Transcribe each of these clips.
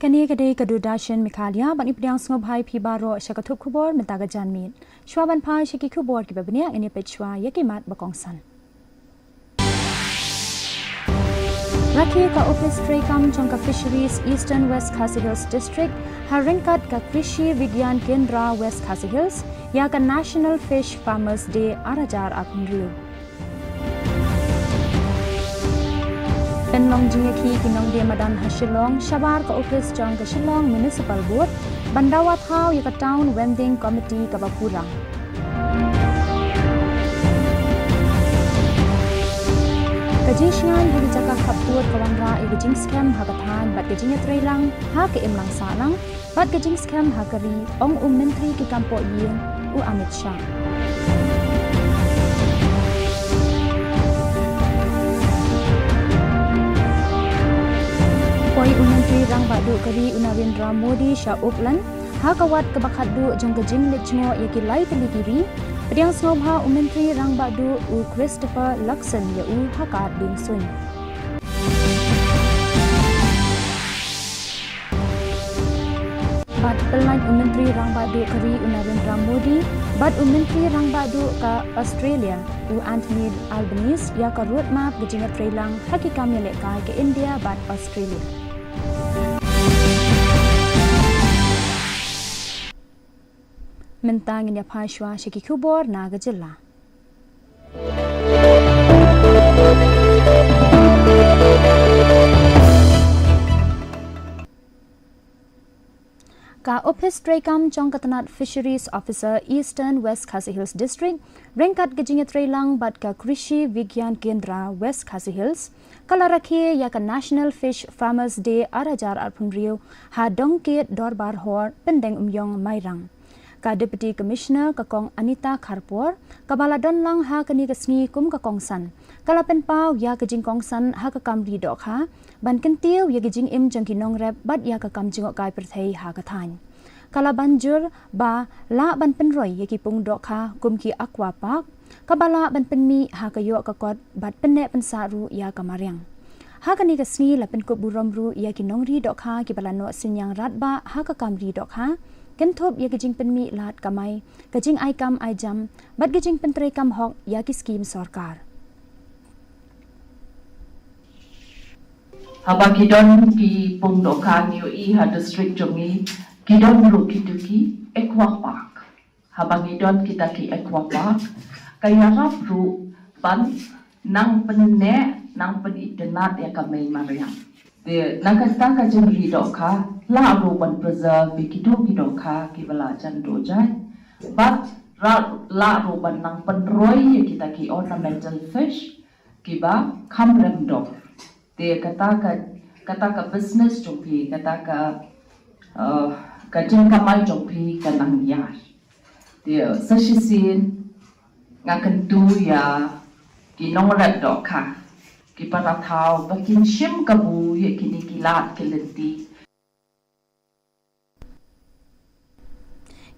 Kani kadai kadudashan Meghalaya ban ipdiang sngobai phibaro shakathup khubor mentaga janmin. Shwaban phai shiki khubor ki babnia ini pechwa yakimat bakongsan. Rakhi ka office trekam chongka fisheries Eastern West KHASI Hills District haringkat ka Krishi Vigyan Kendra West KHASI Hills ya ka National Fish Farmers Day arajar akunriu. Penlong jingeki kinong dia madan hasilong shabar ka office jong ka Shillong Municipal Board bandawat hau ya ka town vending committee ka Bapurang. Kajisyan hagi jaka kapur kawangra igajing scam hagathan bat gajing trailang ha ke imlang salang bat gajing scam hakari ong menteri ki kampo yin u Amit Shah. Poi menteri rang badu kari Narendra Modi Shah Uplan ha kawat kabakadu jong gajing lechngo yaki lai teligiri Pediang Snobha Menteri Rang Badu U Christopher Luxon ya U Hakat Ding Sun. Bad pelai Menteri Rang Badu Kari Narendra Modi, Bad Menteri Rang Badu ke Australia U Anthony Albanese ya ke roadmap gejingat Trailang hakikam ya lekai ke India bad Australia. Mentang ini apa shwa shiki kubor naga jilla. Ka office trekam chong katanat fisheries officer Eastern West KHASI Hills District rengkat gejingat Trailang bat ka Krishi Vigyan Kendra West KHASI Hills kala rakhe ya ka National Fish Farmers Day arajar arpunriu ha dongket dorbar hor pendeng umyong mairang. Ka Deputy Commissioner kakong Anita Kharpor, kabala don lang ha kani kasngi kum kakong san. Kala penpau ya kajing kong san ha kakam ridok ha, ban kentiu ya kajing im jang kinong rep bat ya kakam jingok kai perthei ha kathan. Kala banjur ba la ban penroy ya ki pung dok ha kum ki aqua park, kabala ban penmi ha kayo kakot bat penne pensaru ya kamaryang. Ha kani kasngi la penkop buromru ya kinong ridok ha ki balano sinyang ratba ha kakam ridok ha. Kentop ya gajing penmi lat kamai, gajing ai kam ai jam, bat gajing pentrai kam hok ya ki skim sarkar. Haba kidon ki pungdo ka niyo I ha district jongi kidon ru kituki aqua park. Haba kidon kita ki aqua park kaya rap ru ban nang penne nang penitenat ya kamay mariam. De nakasta ka jengli doka la ru ban preserve bikido kidoka kibala jando jai but la ru ban nang penroy kita ki ornamental fish kiba kamrem dog de kata ka business jongpi kata ka jengkamai jongpi ka nang yar de sashisin ngakan tu ya kinongret doka kipara thau bakin shim kabu ye kini kilat kelenti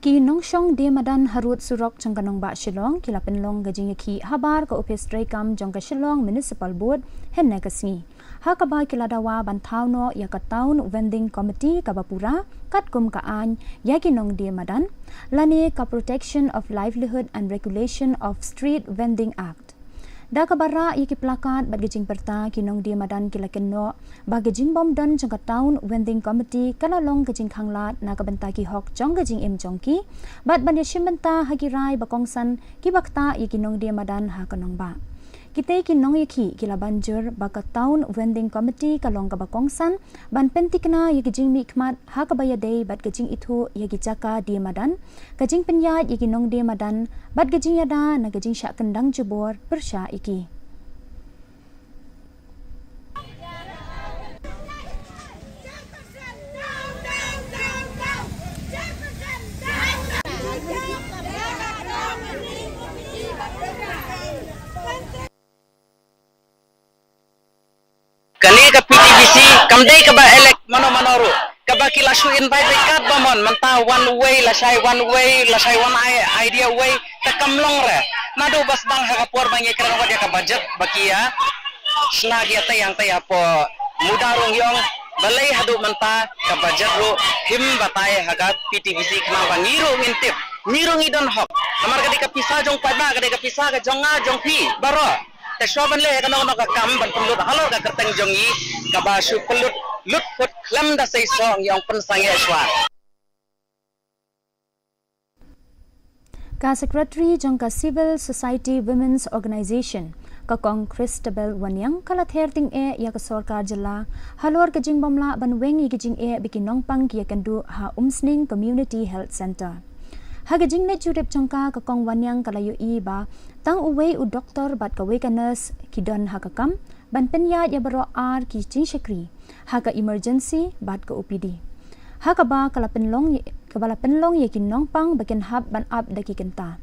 Ki nongshong de madan harut surok changkanong ba Shillong kila penlong gajing ki habar ka office trekam jong ka Shillong Municipal Board henne kasni ha ka ba kila dawa ban thau no ya ka town vending committee ka Bapura kat kum ka an ya ki nong de madan lani ka Protection of Livelihood and Regulation of Street Vending Act da kabara iki plakat bat gijing perta kinong dia madan kilakenno ba gijing bom don jangka town vending committee kala long gijing khanglat na kabenta ki hok jong gijing im jongki bat ban yashim benta hagirai bakongsan ki bakta iki nong dia madan ha kanong ba kita kinong yaki kila banjur ba ka town vending committee kalong ka bakongsan ban pentikna iki jing mikmat ha ka bayadei bat gijing itu yaki jaka dia madan gijing penyat iki nong dia madan bat gijing yada na gijing syak kendang jebor persya iki Kani ka PTBC kamday ka ba elect mano kaba kila su invite kat bamon manta one way lasai one idea way takamlong re nado bas bang hakapor bang ikra ka budget bakia snag ya tayang po mudarong yong balai hadu manta ka budget ro him batai haga PTVC khna bangiru ngintip ngiru ngidon hok namar ka dika pisa jong pada ka dika pisa ka jonga jong pi baro te shoban le ka no ka kam ban pulut halor ka kerteng jongi ka ba su pulut lut put klam da sei song yang pen sange shwa Ka Secretary Jangka Civil Society Women's Organization Kakong Christabel Wanyang kalather ting ya ka sarkar jala halor ka jing bamla ban wengi ka jing bikin nongpang kia kandu ha umsning Community Health Center. Ha ka jing ne jurep jangka kakong Wanyang kalayo ba tang uwe u doktor bat ka we ka nurse kidon ha ka kam ban penya ya baro ar ki jing shakri ha ka emergency bat ka OPD. Ha ka ba kala penlong ye kinong pang bagian hab ban up daki kenta.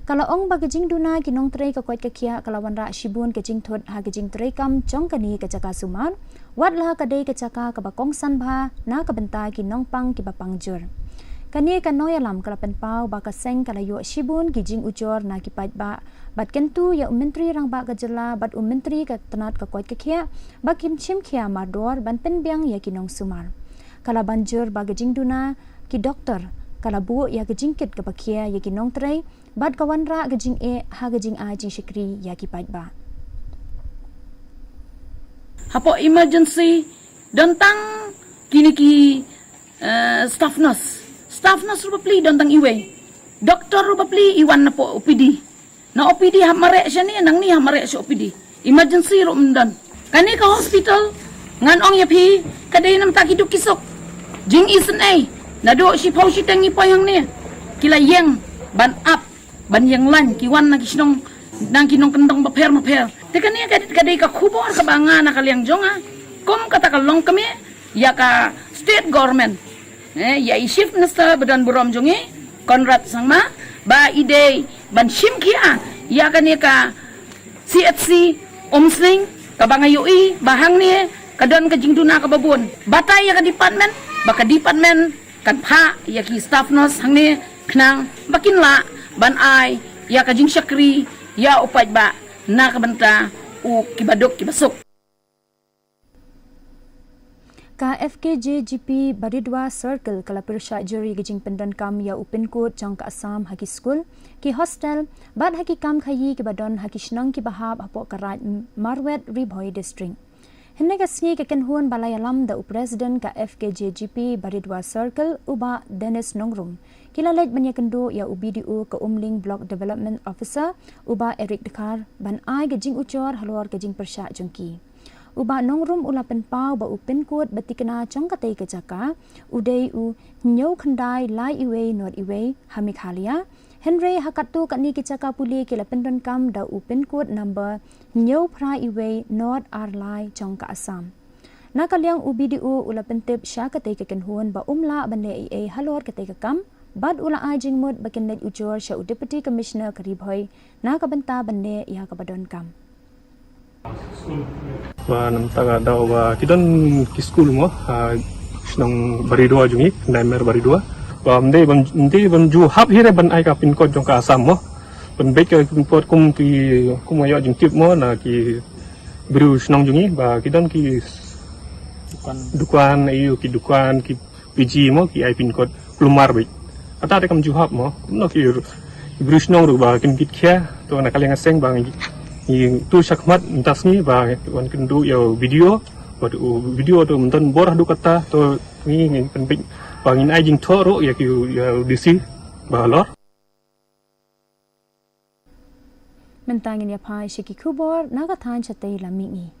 Kalau ong bagajing duna kinong tray ka kwat kakia kalawan ra shibun kajing thot ha kajing tray kam chong kani kachaka sumar wat la kadai kachaka ka bakong sanbha na ka benta kinong pang ki bapangjur. Kani ka noyalam kala penpau ba ka seng kala yo shibun kijing ujor na ki pat ba bat kentu ya menteri rang ba gajala bat menteri ka tanat ka kwat kakia ba kim chim khia mador ban penbyang ya kinong sumar. Kala banjur bagajing duna ki doktor kala bu ya gejingkit ke bakia ya ki nong tray bad kawan ra gejing ha gejing a jing shikri ya ki pat ba hapo emergency dantang kini ki staff nurse rupa pli dantang iwe doktor rupa pli iwan na po OPD na OPD ha mare siya ni nang ni ha mare siya OPD emergency ro mendan kani ka hospital ngan ong ya pi kadai nam takiduk kisok jing isen nado si pau si tangi payang ni kila yang ban up ban yang lan kiwan na kisnong nang kinong kendong maper te kani kadai ka khubor ka banga na kalyang jonga kom kata kalong kami ya ka state government ya chief minister badan burom jongi Konrad sangma ba ide ban shimkia ya kani ka CHC omsling ka banga yui bahang ni kadon ka jingduna ka babun batay ya ka department baka department kan pa ya ki staff nurse hangni knang bakinla ban ai ya ka jing shakri ya upat ba na ka banta u kibadok kibasok ka FKJGP Baridwa Circle kala persya juri gijing pendan kam ya upin ko jang ka Assam haki school ki hostel bad haki kam khayi ki badon haki shnang ki bahab apo karat Marwet Ribhoi district Henne kasngi ke kenhuan balai alam da president ka FKJGP Baridwa Circle uba Dennis Nongrum kilalet banya kendo ya UBDO ka Umling Block Development Officer uba Eric Dekar ban ai gejing ucor halor gejing persya jengki uba Nongrum ula penpau ba upin kod batikena chong katei ke jaka udei u nyau khandai lai iwe not iwe ha MEGHALAYA Henry hakatu kani kichaka puli kila pendon kam da upin code number nyau pra iwe not arlai chong ka Assam. Nakalyang UBDO ula pentip sya katay kakenhuan ba umla bande AA halor katay kakam bad ula ajing mod bakin net ujor sya Deputy Commissioner Karibhoy nakabanta bande ya kabadon kam. Wa namtaga daw wa kidon ki school mo nang baridua jungi naimer baridua mde ban ju hap hire ban ai ka pin code jong ka Assam mo ban be ka pin code kum ayo jing tip mo na ki bru snong jungi ba kidon ki dukan ayu ki dukan ki PG mo ki ai pin code plumar be ata de kam ju hap mo no ki bru snong ru ba kin kit kya to na kaleng aseng bang i tu sakmat tasni ba wan kendu yo video video tu menton borah du kata to ni penting bangin ai jing thoro ya ki disi balor mentangin ya pai shiki kubor naga than chatei lamingi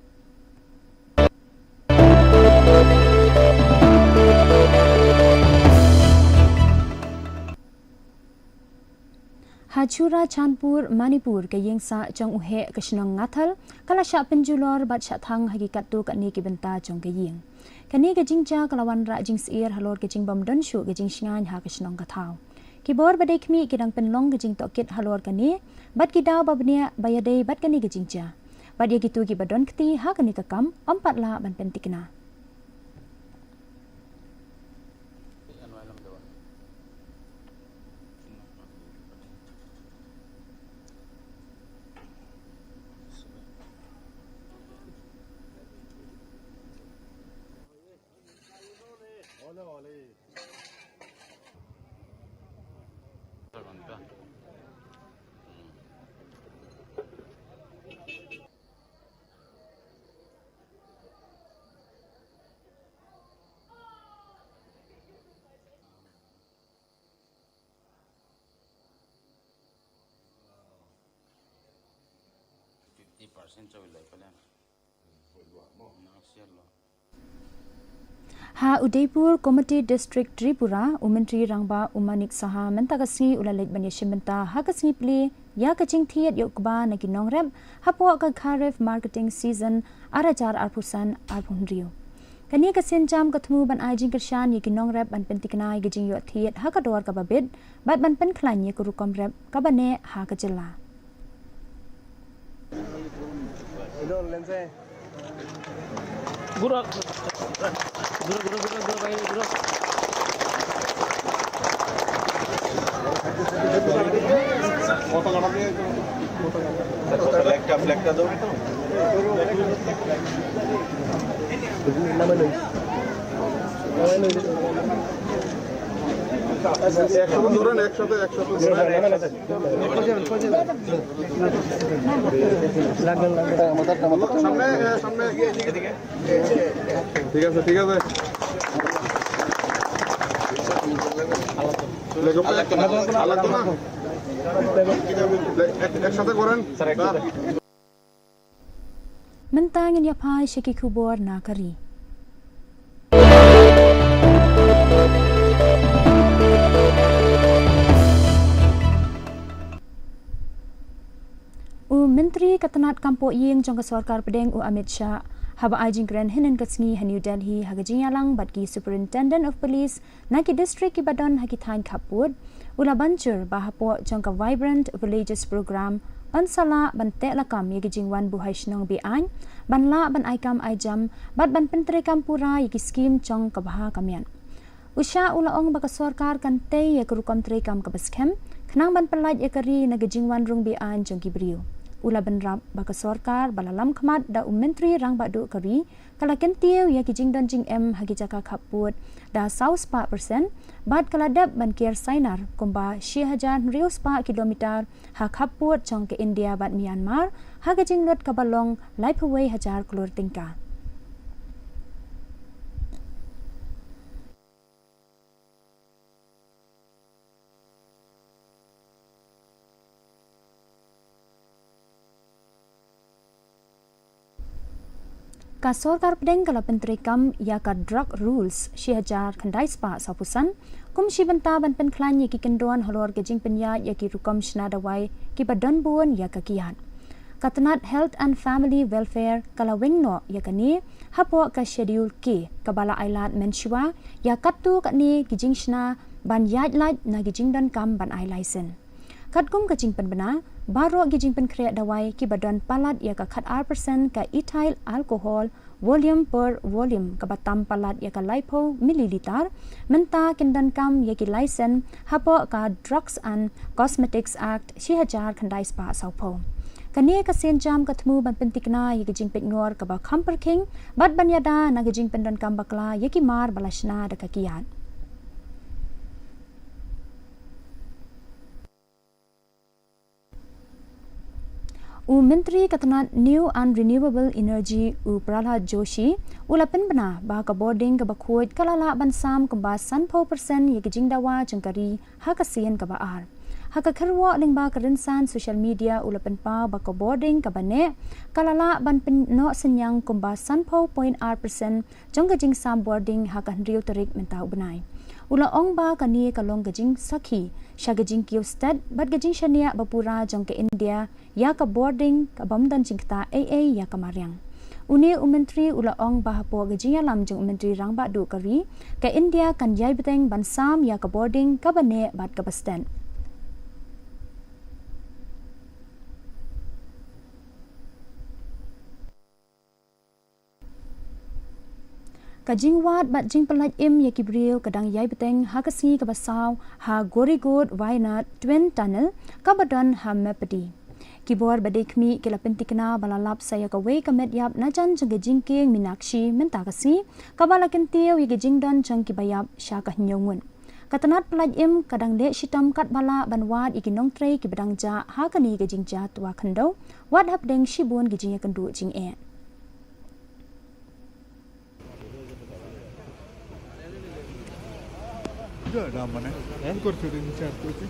Hachura Chandpur Manipur ke yengsa chong uhe kashnong ngathal kala sha penjulor bat sha thang hakikat tu kani ki benta chong ke yeng kani ke jingcha kalawan ra jing sir halor ke jing bam don shu ke jing shngan ha kashnong ka thau ki bor badek mi ki dang penlong ke jing tokit halor kani bat ki daw babnia bayade bat kani ke jingcha bat ye gitu ki badon kti ha kani ka kam ampat la ban pentikna Ha Udaipur Committee District Tripura Umantri Rangba Umanik Saha Mentakasi Ulalit Banyashimenta Hakasni Pli Ya Kaching Thiat Yokba Nakinong Rep Hapo ka Kharif Marketing Season Arajar Arpusan Arpunrio Kani kasin jam katmu ban ajing kershan Yakinong Rep ban pentiknai gijing yot thiat Hakador kababid Bat ban penklan Yakurukom Rep Kabane Hakajela Guru bayi guru. Foto kapan dia? Flekta do. Nama ni. একসাথে ধরেন একসাথে সামনে সামনে ঠিক আছে একসাথে করেন Mentangin yapai Shiki Kubor Nakari Menteri Katanat Kampo Ying Jong Sarkar Pedeng Amit Shah Haba Ajing Grand Hinan Katsngi New Delhi Hagajing Yalang Batki Superintendent of Police Naki District Ibadan Hakitain Kaput Ula Banjur Bahapo Jongka Vibrant Villages Program Ansala ban Telakam Yagijing Wan Buhay Shnong Bian Banla ban Aikam Aijam Bat ban Pentre Kampura Yagi Scheme Jong Kabaha Kamian Usha Ula Ong Baka Sarkar Kante Yakurukam Trekam Kabaskem Kenang ban Pelaj Yakari Nagajing Wan Rung Bian Jong Gibriu Ula benrap baka sarkar balalam khamat da menteri rang badu kari kala kentiu ya kijing don jing hagi jaka khaput da 100% bad kala dab ban kier sainar kumba 6000 rius pa kilometer ha khaput chong ke India bad Myanmar ha gajing lot kabalong life away 1000 klor tingka Ka sarkar pedeng kala pentrikam ya ka drug rules 6000 khandai spa sapusan kum shibanta ban penklan ya ki kendon holor gejing penya ya ki rukom shna dawai ki badan buon ya ka kian Katanat Health and Family Welfare kala wengno ya kani hapo ka schedule ki kabala ailat menshwa ya katu kani gijing shna ban yaj lait na gijing don kam ban ai license Katkum kajing penbena baro gijing penkrea dawai ki badan palat ya ka khat R% ka ethyl alcohol volume per volume ka batam palat ya ka lipo milliliter menta kindan kam ya ki license hapo ka Drugs and Cosmetics Act 6000 khandai spa saupo kani ka senjam kathmu ban pentikna ya gijing pegnor ka ba khamper king bat banyada na gijing pendan kam bakla ya ki mar balashna da ka kian Menteri Katanat New and Renewable Energy Pralhad Joshi ulapen bena ba ka boarding ka bakhuit kalala bansam kumba 100% yigijing dawa jengkari hakasian ka baar haka kharwa lingba ka rinsan social media ulapen pa ba ka boarding ka bane kalala ban no senyang kumba 100.r% jonggajing sam boarding haka rio tarik mentau benai Ula ong ba kani kalong gajing sakhi shagajing kiostad bat gajing shania bapura jong ke India ya ka boarding ka bamdan jingta AA ya ka maryang uni menteri ula ong ba hapo gajing alam jong menteri rangba du kari ka India kan yai beteng bansam ya ka boarding ka bane bat ka bastan Kajing wat bat jing pelaj im ya kibril kadang yai beteng hakasi kabasaw ha gorigod wainat twin tunnel kabadan ha mepedi Kibor badekmi kila pentikna balalap saya kawe kamet yap najan jeng jingking minakshi mentakasi kabala kentiu yege jingdon jeng kibayap syakah nyongun. Katanat pelaj im kadang dek shitam kat bala banwat ikinong trei ki bedang ja hakani ge jingja tua kendo wat hap deng shibun ge jingya kendu jing e. Dah mana? Kau sudah incar tu sih.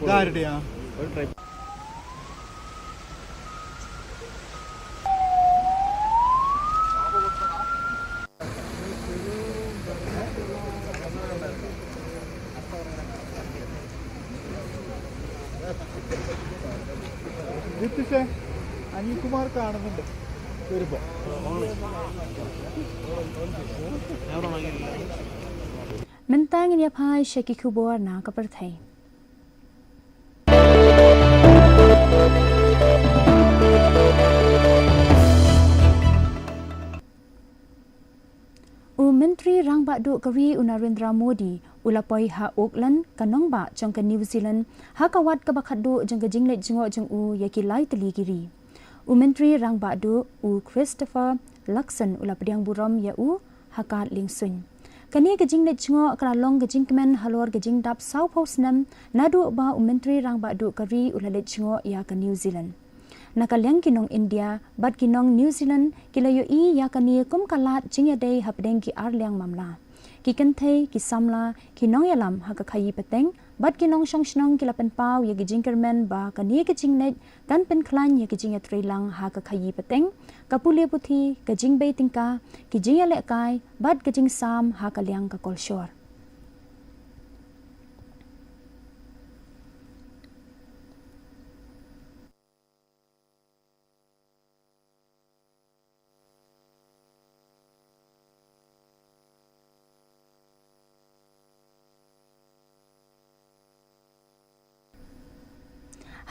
Dah dia. Itu sih. Ani Kumar kan ada benda. Berapa? Mentang ini apa Syekh Kubor na kaperthai. Menteri Rang Bakdu Kari Narendra Modi ulapoi ha Auckland kanong ba jong ke New Zealand ha kawat kabakadu jong ke jinglet jengok jong yaki lai teli kiri. Menteri Rang Bakdu Christopher Luxon ulapdiang buram ya hakat lingsun. Kani ke jinglet jengok keralong ke jingkemen halor ke jingdap South Post nam nadu ba Menteri Rang Bakdu Kari ulalet jengok ya ke New Zealand. Nakaliang kinong India, bat kinong New Zealand, kilayo ya kani kum kalat jingya day hapdeng ki arliang mamla. Ki kentay, ki samla, kinong yalam hakakayi peteng, bat kinong syangshnong kilapan pau ya gijingkermen ba kani ke jingnet, kan penklan ya gijingya trilang hakakayi peteng, kapule puthi, gajing bay tingka, ki jingya lekay, bat gajing sam hakaliang kakolsyor.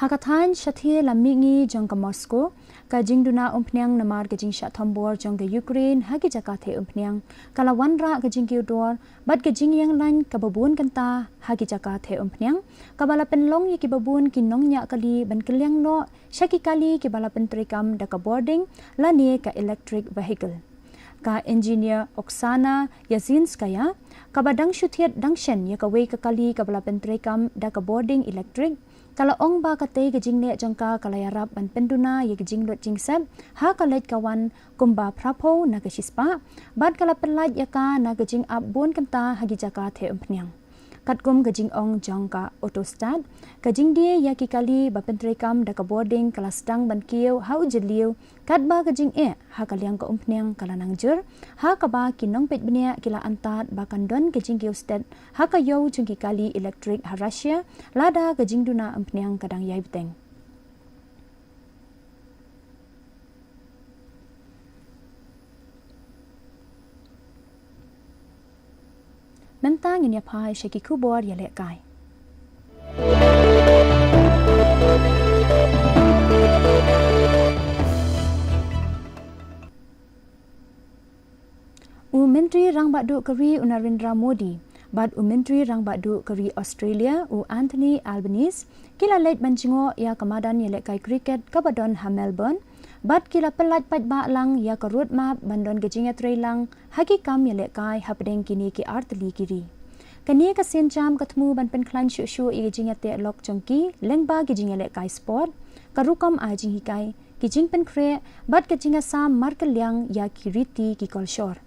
Hakathan Shathir Lamingi jong ke Moscow, ka jingduna umpnyang namar ke jing Shathambor jong ke Ukraine hagi Jakarta umpnyang, kalawan ra ke jing Kiudor, bat ke jing yang lain ke babun kenta hagi Jakarta umpnyang, kabala penlong ye ki babun kinong nya kali ban keliang no, syaki kali ki bala pentrikam da ka boarding lani ka electric vehicle. Ka engineer Oksana Yazinskaya, kabadang syuthiat dangshen ye ka wei ka kali kabala pentrikam da ka boarding electric, kalau ong ba katay gajing ne jangka kalayarap ban penduna ye gajing lot jingsep ha kalet kawan kumba prapo na gasispa bad kala penlait yaka na gajing up bon kanta hagi Jakarta umpnyang katkum gajing ong jangka autostad gajing dia yaki kali ba pentrekam da ka boarding kala sedang ban kieu ha ujeliu kat ba gajing ha kaliang ka umpnyang kala nangjur ha ka ba kinong pet benia kila antat ba kandon gajing kieu sted ha ka yo jungki kali electric ha Russia lada gajing duna umpnyang kadang yai beteng. Mentang ini apa Syekh Kubor ya lekai. Menteri Rang Bakdu Kari Narendra Modi, bad Menteri Rang Bakdu Kari Australia Anthony Albanese, kila late banjingo ya kamadan ya lekai cricket kabadon ha Melbourne, bad kila pelat pat ba lang ya ka road map bandon gejinga trailang hagi kam ya lekai hapdeng kini ki artli kiri. Kani ka senjam katmu ban pen klan shu i gejinga te lok chongki lengba gejinga lekai sport karukam ajing hikai gejing pen kre bad gejinga sam markeliang ya kiriti ki kolshor.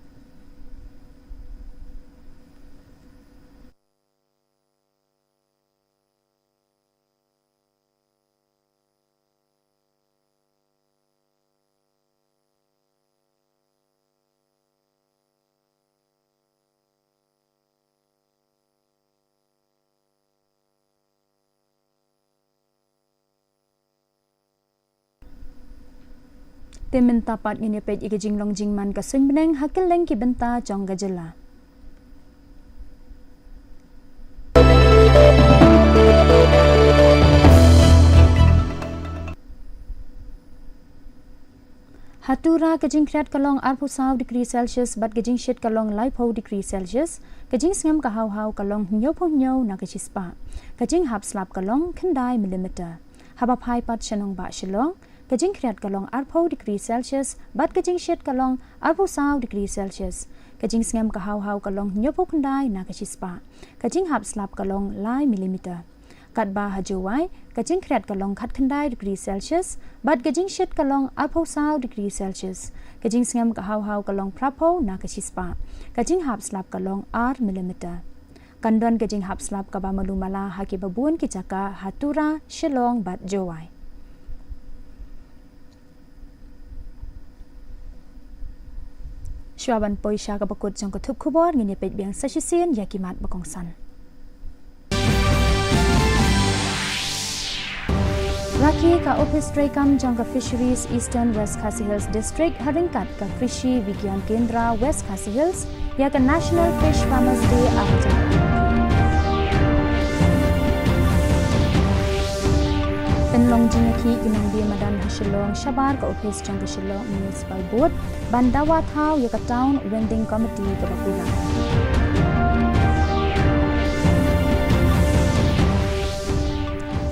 Temen tapat ngini pet ike jinglong jingman ka sun beneng hakil leng ki benta jong gajela. Hatura kajing krat kalong 40 degree Celsius bat kajing shit kalong 40 degree Celsius kajing sngam ka haw kalong nyo na kachispa kajing hap slap kalong kendai milimeter haba phai pat shanong ba shilong kajing khriat kalong arpho degree celsius bat kajing shet kalong arpho saw degree celsius kajing sngam ka haw kalong nyopok ndai na kachispa kajing hap slap kalong lai millimeter kat ba hajowai kajing khriat kalong khat khandai degree celsius bat kajing shet kalong arpho saw degree celsius kajing sngam ka haw kalong prapho na kachispa kajing hap slap kalong r millimeter Kandon kajing hap slap ka ba malumala haki babun ki jaka hatura shilong bat jowai. Shwaban poisha ka bakut jong ka thup khubor ngini pet biang sashisin yakimat bakongsan. Raki ka office trekam jong ka fisheries Eastern West KHASI Hills District haringkat ka Krishi Vigyan Kendra West KHASI Hills ya ka National Fish Farmers Day aja. Penlong jingaki ginang dia madan hasilong shabar ka office jong ka Shillong Municipal Board bandawa thau ya ka town vending committee ka bakula.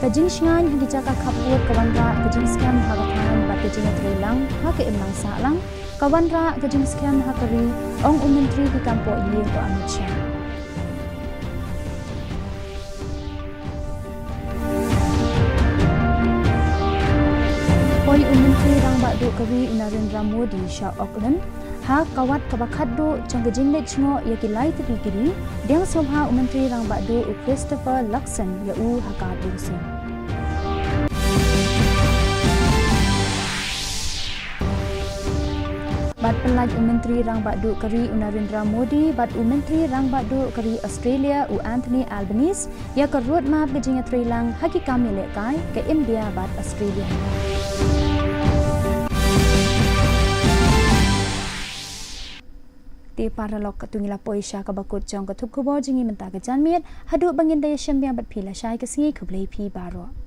Kajing shngan hagi jaka khaput kawanra kajing scam hagatan bat kajing trilang ha ke emlang salang kawanra kajing scam hakari ong menteri di kampo ye ko Amit Shah. Poi menteri rang badu kawi Narendra Modi Shah Auckland ha kawat kabakaddu jong kajing le chngo ya ki lai tri kiri deng sobha menteri rang badu Christopher Luxon ya u hakat dingsin. Bat pelaj menteri rang badu kari Narendra Modi bat menteri rang badu kari Australia u Anthony Albanese ya ka road map kajing trilang haki kamile kai ke India bat Australia. Ti paralok katungila poisha ka bakut jong ka thup khubor jingi menta ka janmiet hadu bangin daya shambiang bat phila shai ka singi khublei phi baro.